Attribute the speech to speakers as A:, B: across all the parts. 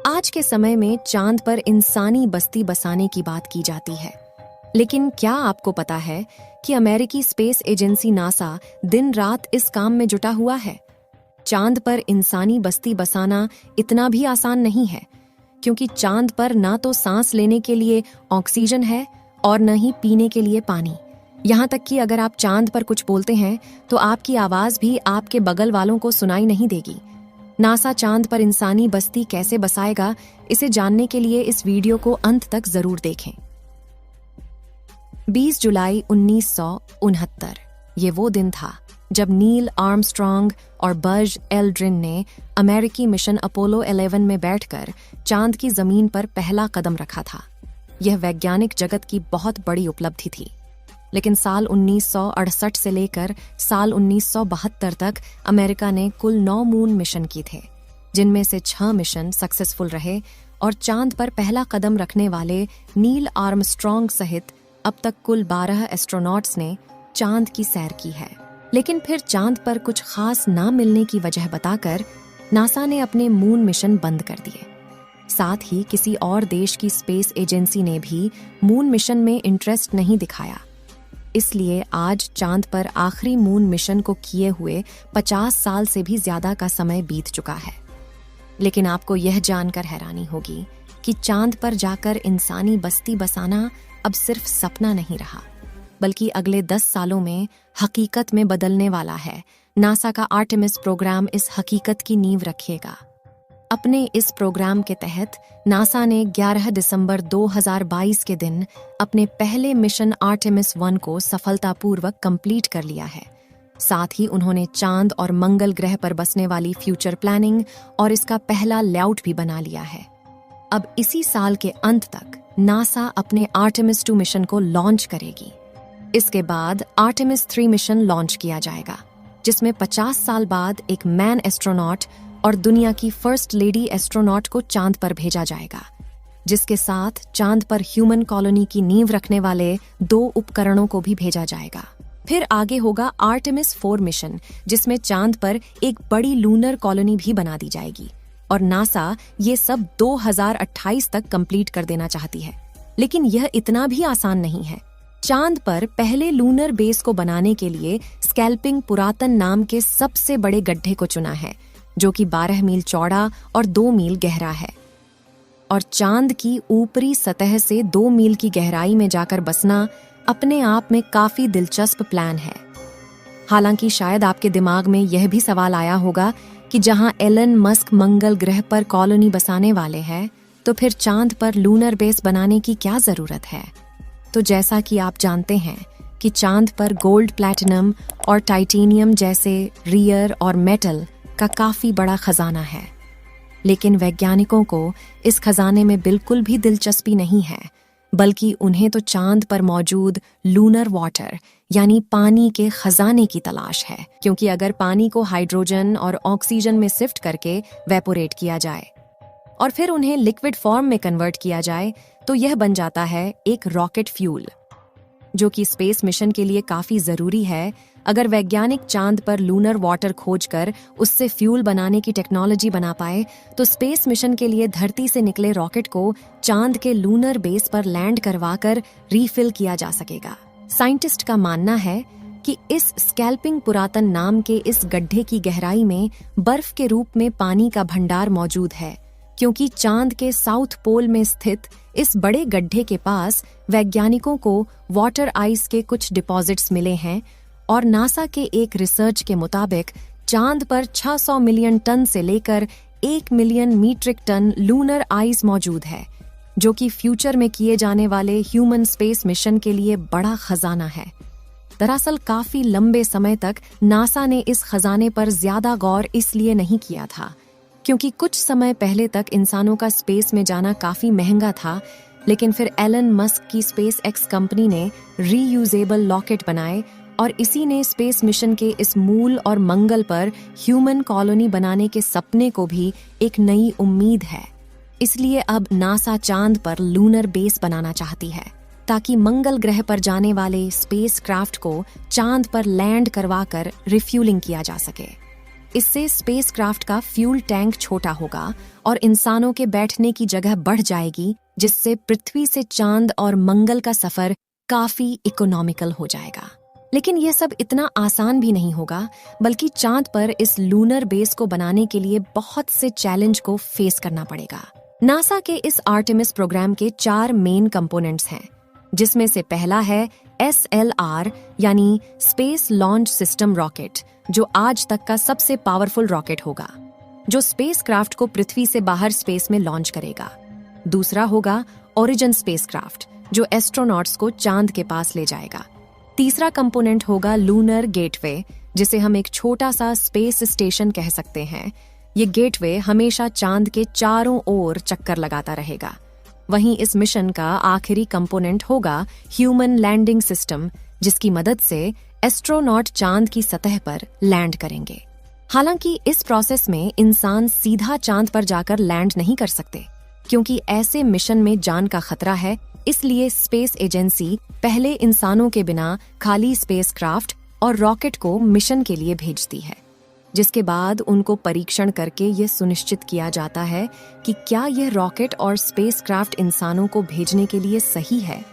A: आज के समय में चांद पर इंसानी बस्ती बसाने की बात की जाती है, लेकिन क्या आपको पता है कि अमेरिकी स्पेस एजेंसी नासा दिन रात इस काम में जुटा हुआ है। चांद पर इंसानी बस्ती बसाना इतना भी आसान नहीं है, क्योंकि चांद पर ना तो सांस लेने के लिए ऑक्सीजन है और न ही पीने के लिए पानी। यहाँ तक कि अगर आप चांद पर कुछ बोलते हैं तो आपकी आवाज भी आपके बगल वालों को सुनाई नहीं देगी। नासा चांद पर इंसानी बस्ती कैसे बसाएगा, इसे जानने के लिए इस वीडियो को अंत तक जरूर देखें। 20 जुलाई 1969 ये वो दिन था जब नील आर्मस्ट्रॉन्ग और बज एल्ड्रिन ने अमेरिकी मिशन अपोलो 11 में बैठकर चांद की जमीन पर पहला कदम रखा था। यह वैज्ञानिक जगत की बहुत बड़ी उपलब्धि थी, लेकिन साल 1968 से लेकर साल 1972 तक अमेरिका ने कुल 9 मून मिशन किए थे, जिनमें से 6 मिशन सक्सेसफुल रहे और चांद पर पहला कदम रखने वाले नील आर्मस्ट्रॉन्ग सहित अब तक कुल 12 एस्ट्रोनॉट्स ने चांद की सैर की है। लेकिन फिर चांद पर कुछ खास ना मिलने की वजह बताकर नासा ने अपने मून मिशन बंद कर दिए। साथ ही किसी और देश की स्पेस एजेंसी ने भी मून मिशन में इंटरेस्ट नहीं दिखाया। इसलिए आज चांद पर आखिरी मून मिशन को किए हुए 50 साल से भी ज्यादा का समय बीत चुका है। लेकिन आपको यह जानकर हैरानी होगी कि चांद पर जाकर इंसानी बस्ती बसाना अब सिर्फ सपना नहीं रहा, बल्कि अगले 10 सालों में हकीकत में बदलने वाला है। नासा का आर्टेमिस प्रोग्राम इस हकीकत की नींव रखेगा। अपने इस प्रोग्राम के तहत नासा ने 11 दिसंबर 2022 के दिन अपने पहले मिशन आर्टेमिस 1 को सफलतापूर्वक कंप्लीट कर लिया है। साथ ही उन्होंने चांद और मंगल ग्रह पर बसने वाली फ्यूचर प्लानिंग और इसका पहला लेआउट भी बना लिया है। अब इसी साल के अंत तक नासा अपने आर्टेमिस 2 मिशन को लॉन्च करेगी। इसके बाद आर्टेमिस 3 मिशन लॉन्च किया जाएगा, जिसमें 50 साल बाद एक मैन एस्ट्रोनॉट और दुनिया की फर्स्ट लेडी एस्ट्रोनॉट को चांद पर भेजा जाएगा, जिसके साथ चांद पर ह्यूमन कॉलोनी की नींव रखने वाले 2 उपकरणों को भी भेजा जाएगा। फिर आगे होगा आर्टेमिस 4 मिशन, जिसमें चांद पर एक बड़ी लूनर कॉलोनी भी बना दी जाएगी और नासा ये सब 2028 तक कंप्लीट कर देना चाहती है। लेकिन यह इतना भी आसान नहीं है। चांद पर पहले लूनर बेस को बनाने के लिए स्कैल्पिंग पुरातन नाम के सबसे बड़े गड्ढे को चुना है, जो कि 12 मील चौड़ा और 2 मील गहरा है। और चांद की ऊपरी सतह से 2 मील की गहराई में जाकर बसना अपने आप में काफी दिलचस्प प्लान है। हालांकि शायद आपके दिमाग में यह भी सवाल आया होगा कि जहां एलन मस्क मंगल ग्रह पर कॉलोनी बसाने वाले हैं, तो फिर चांद पर लूनर बेस बनाने की क्या जरूरत है। तो जैसा कि आप जानते हैं कि चांद पर गोल्ड, प्लैटिनम और टाइटेनियम जैसे रियर और मेटल का काफी बड़ा खजाना है। लेकिन वैज्ञानिकों को इस खजाने में बिल्कुल भी दिलचस्पी नहीं है, बल्कि उन्हें तो चांद पर मौजूद लूनर वाटर यानी पानी के खजाने की तलाश है। क्योंकि अगर पानी को हाइड्रोजन और ऑक्सीजन में शिफ्ट करके वेपोरेट किया जाए और फिर उन्हें लिक्विड फॉर्म में कन्वर्ट किया जाए, तो यह बन जाता है एक रॉकेट फ्यूल, जो कि स्पेस मिशन के लिए काफी जरूरी है। अगर वैज्ञानिक चांद पर लूनर वाटर खोजकर उससे फ्यूल बनाने की टेक्नोलॉजी बना पाए, तो स्पेस मिशन के लिए धरती से निकले रॉकेट को चांद के लूनर बेस पर लैंड करवाकर रीफिल किया जा सकेगा। साइंटिस्ट का मानना है कि इस स्कैल्पिंग पुरातन नाम के इस गड्ढे की गहराई में बर्फ के रूप में पानी का भंडार मौजूद है, क्योंकि चांद के साउथ पोल में स्थित इस बड़े गड्ढे के पास वैज्ञानिकों को वाटर आइस के कुछ डिपॉजिट्स मिले हैं और नासा के एक रिसर्च के मुताबिक चांद पर 600 मिलियन टन से लेकर 1 million metric ton lunar ice मौजूद है, जो कि फ्यूचर में किए जाने वाले ह्यूमन स्पेस मिशन के लिए बड़ा खजाना है। दरअसल काफी लंबे समय तक नासा ने इस खजाने पर ज्यादा गौर इसलिए नहीं किया था, क्योंकि कुछ समय पहले तक इंसानों का स्पेस में जाना काफी महंगा था। लेकिन फिर एलन मस्क की स्पेस एक्स कंपनी ने रीयूजेबल लॉकेट बनाए और इसी ने स्पेस मिशन के इस मूल और मंगल पर ह्यूमन कॉलोनी बनाने के सपने को भी एक नई उम्मीद है। इसलिए अब नासा चांद पर लूनर बेस बनाना चाहती है, ताकि मंगल ग्रह पर जाने वाले स्पेस क्राफ्ट को चांद पर लैंड करवाकर रिफ्यूलिंग किया जा सके। इससे स्पेसक्राफ्ट का फ्यूल टैंक छोटा होगा और इंसानों के बैठने की जगह बढ़ जाएगी, जिससे पृथ्वी से चांद और मंगल का सफर काफी इकोनॉमिकल हो जाएगा। लेकिन यह सब इतना आसान भी नहीं होगा, बल्कि चांद पर इस लूनर बेस को बनाने के लिए बहुत से चैलेंज को फेस करना पड़ेगा। नासा के इस आर्टेमिस प्रोग्राम के 4 मेन कंपोनेंट्स हैं, जिसमें से पहला है SLR यानी स्पेस लॉन्च सिस्टम रॉकेट, जो आज तक का सबसे पावरफुल रॉकेट होगा, जो स्पेसक्राफ्ट को पृथ्वी से बाहर स्पेस में लॉन्च करेगा। दूसरा होगा ओरिजिन स्पेसक्राफ्ट, जो एस्ट्रोनॉट्स को चांद के पास ले जाएगा। तीसरा कंपोनेंट होगा लूनर गेटवे, जिसे हम एक छोटा सा स्पेस स्टेशन कह सकते हैं। ये गेटवे हमेशा चांद के चारों ओर चक्कर लगाता रहेगा। वहीं इस मिशन का आखिरी कंपोनेंट होगा ह्यूमन लैंडिंग सिस्टम, जिसकी मदद से एस्ट्रोनॉट चांद की सतह पर लैंड करेंगे। हालांकि इस प्रोसेस में इंसान सीधा चांद पर जाकर लैंड नहीं कर सकते, क्योंकि ऐसे मिशन में जान का खतरा है। इसलिए स्पेस एजेंसी पहले इंसानों के बिना खाली स्पेसक्राफ्ट और रॉकेट को मिशन के लिए भेजती है, जिसके बाद उनको परीक्षण करके ये सुनिश्चित किया जाता है कि क्या यह रॉकेट और स्पेसक्राफ्ट इंसानों को भेजने के लिए सही है।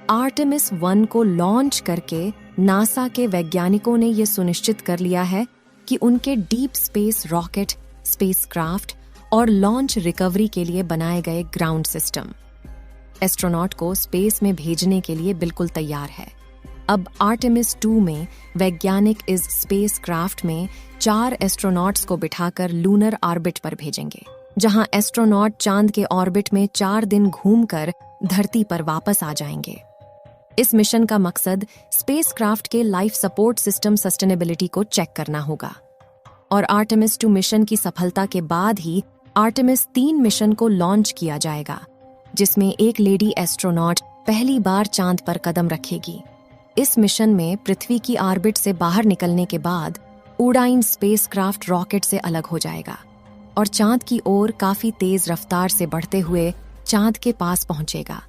A: आर्टेमिस 1 को लॉन्च करके नासा के वैज्ञानिकों ने यह सुनिश्चित कर लिया है कि उनके डीप स्पेस रॉकेट, स्पेसक्राफ्ट और लॉन्च रिकवरी के लिए बनाए गए ग्राउंड सिस्टम एस्ट्रोनॉट को स्पेस में भेजने के लिए बिल्कुल तैयार है। अब आर्टेमिस 2 में वैज्ञानिक इस स्पेसक्राफ्ट में 4 एस्ट्रोनॉट्स को बिठाकर लूनर ऑर्बिट पर भेजेंगे, जहां एस्ट्रोनॉट चांद के ऑर्बिट में 4 दिन घूमकर धरती पर वापस आ जाएंगे। इस मिशन का मकसद स्पेसक्राफ्ट के लाइफ सपोर्ट सिस्टम सस्टेनेबिलिटी को चेक करना होगा। और आर्टेमिस 2 मिशन की सफलता के बाद ही आर्टेमिस 3 मिशन को लॉन्च किया जाएगा, जिसमें एक लेडी एस्ट्रोनॉट पहली बार चांद पर कदम रखेगी। इस मिशन में पृथ्वी की ऑर्बिट से बाहर निकलने के बाद उड़ाइन स्पेसक्राफ्ट रॉकेट से अलग हो जाएगा और चांद की ओर काफी तेज रफ्तार से बढ़ते हुए चांद के पास पहुंचेगा।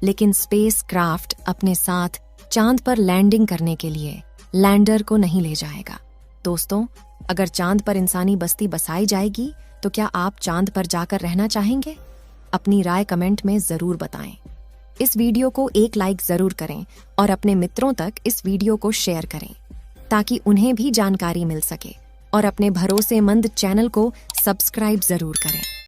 A: लेकिन स्पेसक्राफ्ट अपने साथ चांद पर लैंडिंग करने के लिए लैंडर को नहीं ले जाएगा। दोस्तों, अगर चांद पर इंसानी बस्ती बसाई जाएगी तो क्या आप चांद पर जाकर रहना चाहेंगे? अपनी राय कमेंट में जरूर बताएं। इस वीडियो को एक लाइक जरूर करें और अपने मित्रों तक इस वीडियो को शेयर करें, ताकि उन्हें भी जानकारी मिल सके। और अपने भरोसेमंद चैनल को सब्सक्राइब जरूर करें।